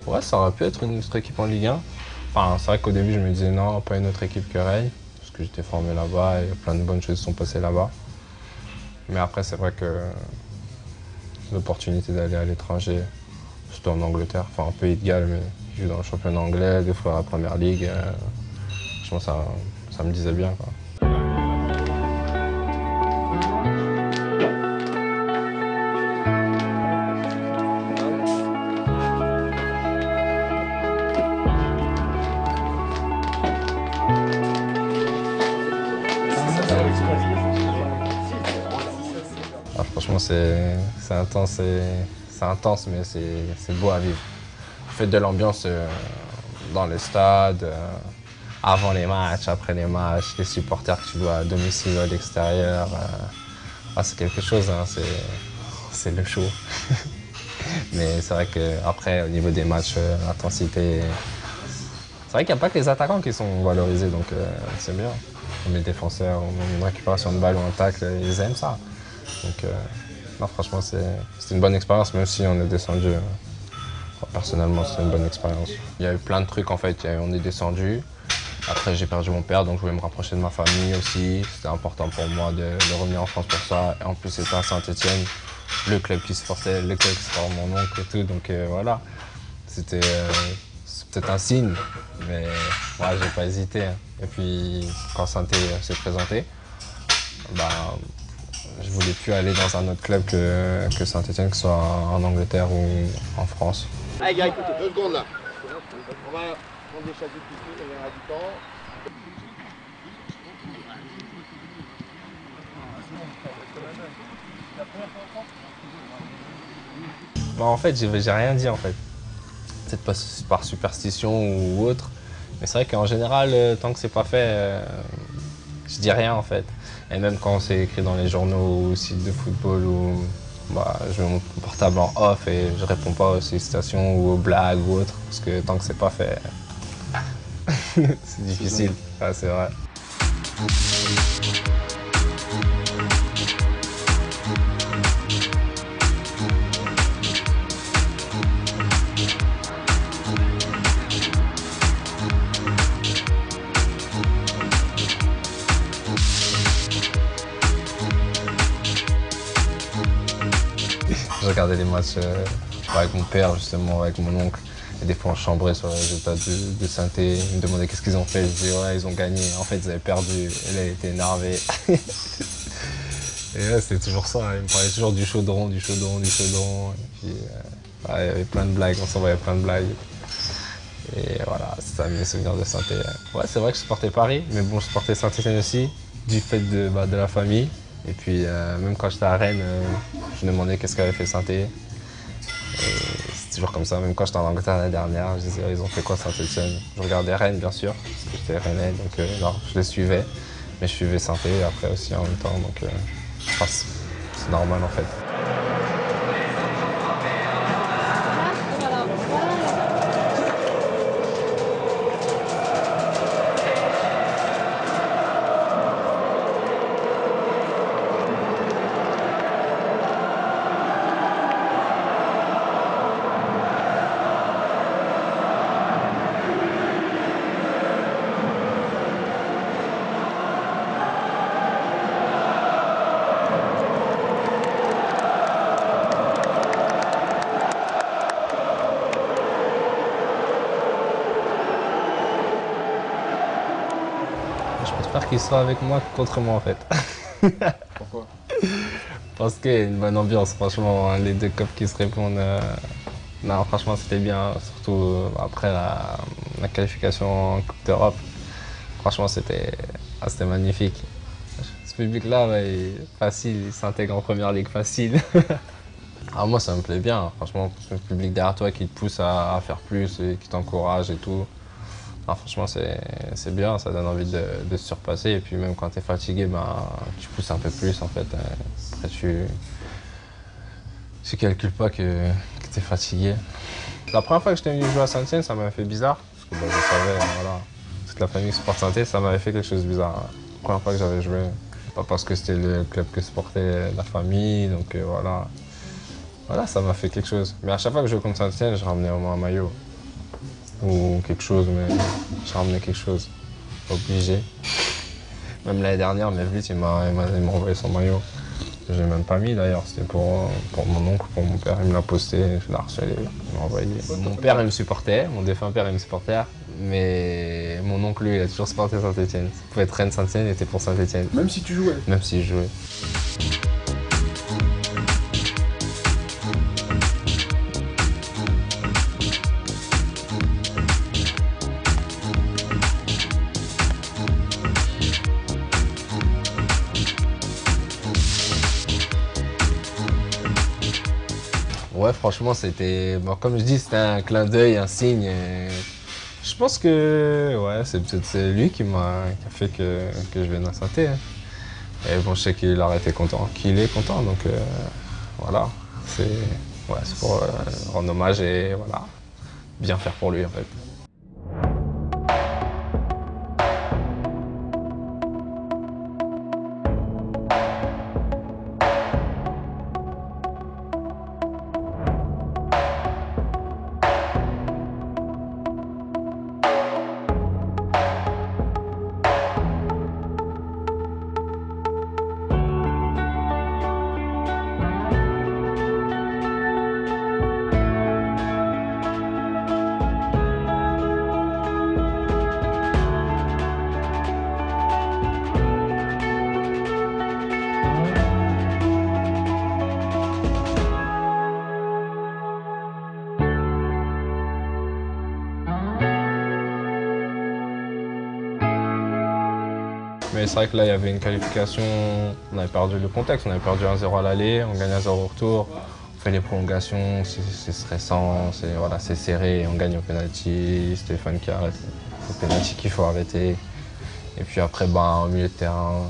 Ouais, ça aurait pu être une autre équipe en Ligue 1. Enfin, c'est vrai qu'au début, je me disais non, pas une autre équipe que Rennes, parce que j'étais formé là-bas et plein de bonnes choses sont passées là-bas. Mais après, c'est vrai que l'opportunité d'aller à l'étranger, surtout en Angleterre, enfin un Pays de Galles, mais jouer dans le championnat anglais, d'offrir la première ligue, je pense que ça me disait bien, quoi. Ah, franchement, c'est intense, mais c'est beau à vivre. Vous faites de l'ambiance dans le stade, avant les matchs, après les matchs, les supporters que tu vois à domicile ou à l'extérieur. C'est quelque chose, hein, c'est le show. Mais c'est vrai qu'après, au niveau des matchs, l'intensité, c'est vrai qu'il n'y a pas que les attaquants qui sont valorisés, donc c'est bien. Les défenseurs, une récupération de balle ou un tacle, ils aiment ça. Donc, non, franchement, c'était une bonne expérience, même si on est descendu. Personnellement, c'était une bonne expérience. Il y a eu plein de trucs, en fait. On est descendu. Après, j'ai perdu mon père, donc je voulais me rapprocher de ma famille aussi. C'était important pour moi de revenir en France pour ça. Et en plus, c'était à Saint-Étienne, le club qui supportait, le club qui supportait mon oncle et tout. Donc voilà, c'est peut-être un signe, mais ouais, j'ai pas hésité. Et puis, quand Saint-Étienne s'est présenté, bah, je voulais plus aller dans un autre club que Saint-Étienne, que ce soit en Angleterre ou en France. Allez gars, écoutez, 2 secondes là. On va prendre des chasses de piquet, il y en a du temps. Bah, en fait, j'ai rien dit en fait. Peut-être pas par superstition ou autre. Mais c'est vrai qu'en général, tant que c'est pas fait, je dis rien en fait. Et même quand c'est écrit dans les journaux ou sites de football, bah, je mets mon portable en off et je réponds pas aux sollicitations ou aux blagues ou autres. Parce que tant que c'est pas fait, c'est difficile. Ouais, c'est vrai. Je regardais les matchs avec mon père, justement, avec mon oncle. Et des fois, on chambrait sur les résultats de Saint-Étienne. Il me demandait qu'est-ce qu'ils ont fait. Je disais, ouais, ils ont gagné. En fait, ils avaient perdu. Et là, il était énervé. Et là, c'était toujours ça. Il me parlait toujours du chaudron, du chaudron, du chaudron. Et puis, ouais, il y avait plein de blagues. On s'envoyait plein de blagues. Et voilà, c'est ça mes souvenirs de Saint-Étienne. Ouais, c'est vrai que je supportais Paris, mais bon, je supportais Saint-Étienne aussi, du fait de la famille. Et puis, même quand j'étais à Rennes, je me demandais qu'est-ce qu'avait fait Saint-Étienne. C'est toujours comme ça, même quand j'étais en Angleterre l'année dernière, je disais, ils ont fait quoi Saint-Étienne? Je regardais Rennes, bien sûr, parce que j'étais rennais, donc non, je les suivais. Mais je suivais Saint-Étienne après aussi en même temps, donc c'est normal en fait. Je préfère qu'il soit avec moi que contre moi en fait. Pourquoi? Parce qu'il y a une bonne ambiance, franchement, les deux copes qui se répondent. Non, franchement, c'était bien, surtout après la qualification en Coupe d'Europe. Franchement, c'était magnifique. Ce public-là, ouais, facile, il s'intègre en première ligue facile. Ah, moi, ça me plaît bien, franchement, le public derrière toi qui te pousse à faire plus et qui t'encourage et tout. Ah, franchement, c'est bien, ça donne envie de se surpasser. Et puis même quand tu es fatigué, ben, tu pousses un peu plus en fait. Après, tu calcules pas que tu es fatigué. La première fois que j'étais venu jouer à Saint-Étienne, ça m'avait fait bizarre. Parce que bah, je savais, voilà, toute la famille supporte Saint-Étienne, ça m'avait fait quelque chose de bizarre. première fois que j'avais joué. Pas parce que c'était le club que supportait la famille, donc voilà. Voilà, ça m'a fait quelque chose. Mais à chaque fois que je jouais contre Saint-Etienne, je ramenais au moins un maillot. Ou quelque chose, mais je ramenais quelque chose. Obligé. Même l'année dernière, Mevlut, il m'a envoyé son maillot. Je l'ai même pas mis d'ailleurs, c'était pour mon oncle, pour mon père, il me l'a posté, je l'ai harcelé, il m'a envoyé. Mon père, il me supportait, mon défunt père, il me supportait, mais mon oncle, lui, il a toujours supporté Saint-Etienne. Il pouvait être Rennes Saint-Etienne, il était pour Saint-Etienne. Même si tu jouais? Même si je jouais. Ouais, franchement, c'était, bon, comme je dis, c'était un clin d'œil, un signe. Je pense que ouais, c'est peut-être lui qui a fait que je vienne à Saint-Étienne. Hein. Et bon, je sais qu'il aurait été content, qu'il est content, donc voilà. C'est ouais, pour rendre hommage et voilà, bien faire pour lui en fait. Mais c'est vrai que là, il y avait une qualification, on avait perdu le contexte, on avait perdu 1-0 à l'aller, on gagne 1-0 au retour, on fait les prolongations, c'est stressant, voilà, c'est serré, on gagne au penalty, Stéphane qui arrête, c'est le penalty qu'il faut arrêter. Et puis après, ben, au milieu de terrain,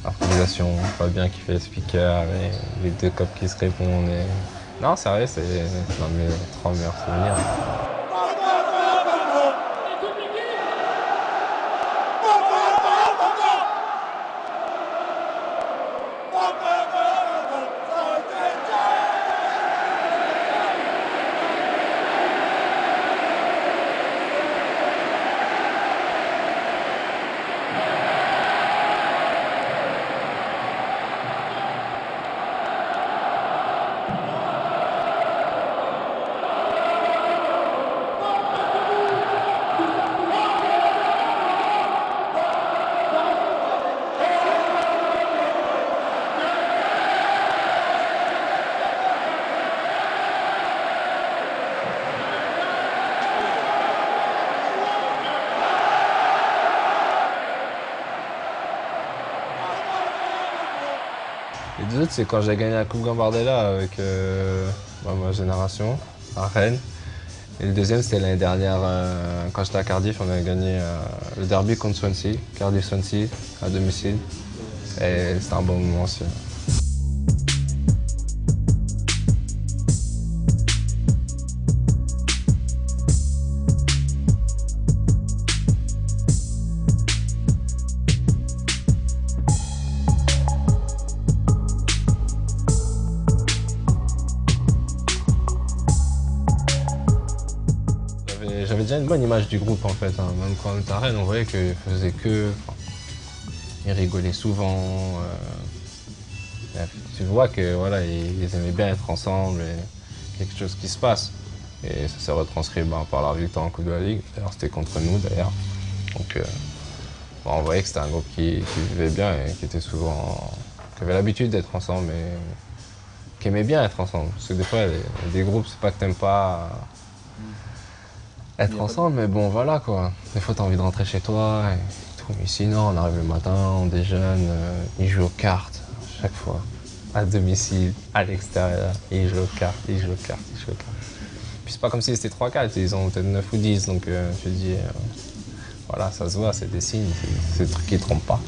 improvisation, Fabien qui fait le speaker, et les deux copes qui se répondent. Et... Non, sérieux, c'est l'un de mes 3 meilleurs souvenirs. Les deux autres, c'est quand j'ai gagné la Coupe Gambardella avec ma génération, à Rennes. Et le deuxième, c'était l'année dernière, quand j'étais à Cardiff, on avait gagné le derby contre Swansea, Cardiff-Swansea, à domicile. Et c'était un bon moment aussi. J'avais déjà une bonne image du groupe en fait, hein. Même quand on était à Rennes, on voyait qu'ils faisaient que... Ils rigolaient souvent. Tu vois que voilà, ils aimaient bien être ensemble et quelque chose qui se passe. Et ça s'est retranscrit par leur victoire en Coupe de la Ligue. D'ailleurs, c'était contre nous d'ailleurs. Donc on voyait que c'était un groupe qui vivait bien et qui était souvent... qui avait l'habitude d'être ensemble et qui aimait bien être ensemble. Parce que des fois, des groupes, c'est pas que t'aimes pas être ensemble, mais bon, voilà quoi. Des fois, t'as envie de rentrer chez toi et tout. Ici, non, on arrive le matin, on déjeune, ils jouent aux cartes, chaque fois. À domicile, à l'extérieur, ils jouent aux cartes, ils jouent aux cartes, ils jouent aux cartes. Puis c'est pas comme si c'était 3-4, ils ont peut-être 9 ou 10, donc je te dis, voilà, ça se voit, c'est des signes, c'est des trucs qui ne trompent pas.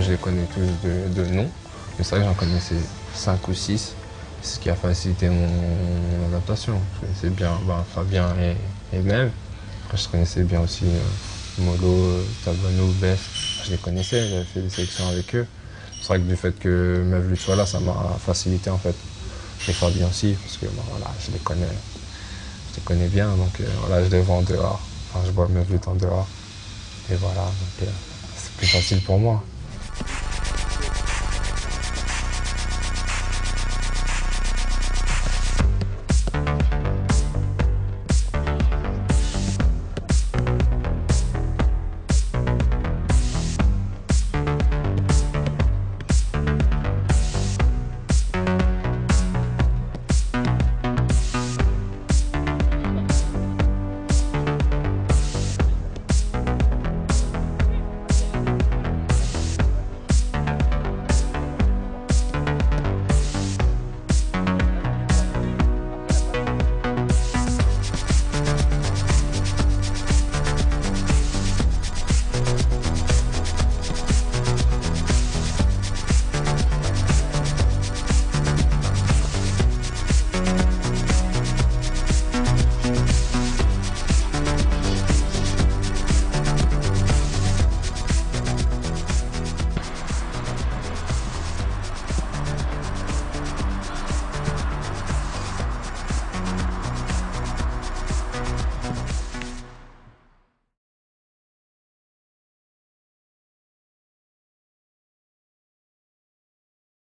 je les connais tous de nom. Mais c'est vrai que j'en connaissais 5 ou 6, ce qui a facilité mon adaptation. Je connaissais bien Fabien et Mev. Après, je connaissais bien aussi Molo, Tabano, Bess. Je les connaissais, j'avais fait des sélections avec eux. C'est vrai que du fait que Mev Lutte soit là, ça m'a facilité en fait. Et Fabien aussi, parce que voilà, je les connais bien, donc voilà, je les vois en dehors. Enfin, je vois Mev Lutte en dehors. Et voilà, donc c'est plus facile pour moi.